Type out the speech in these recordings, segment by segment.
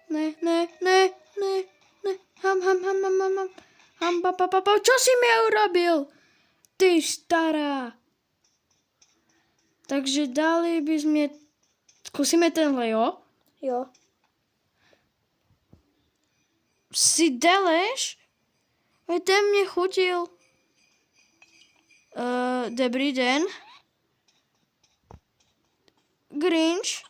Ne. Ham. Čo si mi urobil? Ty stará. Takže dali by sme... Skúsime tenhle, jo? Jo. Si deleš? Veď ten mne chutil. Dobrý den. Grinch.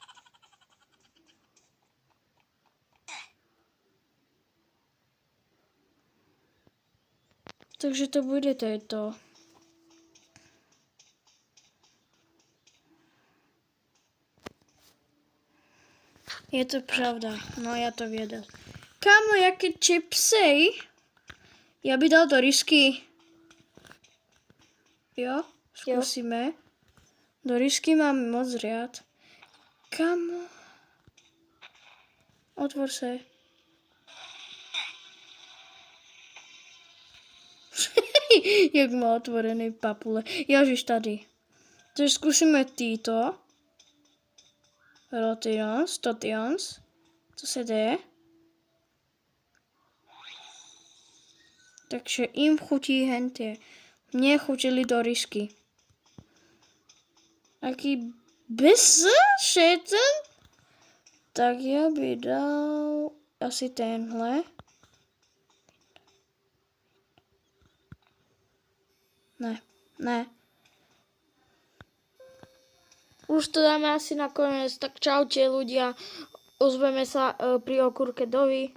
Takže to bude tejto. Je to pravda. No ja to věděl. Kámo, jaké čipsy? Já by dal do rysky. Jo? Zkusíme. Do rysky mám moc rád. Kámo. Otvor se. Jak má otvorený papule. Ježiš tady. Takže zkusíme týto. Totions. Co se děje? Takže jim chutí hentie. Mně chutili do rysky. Aký šeten? Tak já by dal asi tenhle. Ne. Už to dáme asi nakoniec, tak čaute ľudia. Ozveme sa pri okurke Dovi.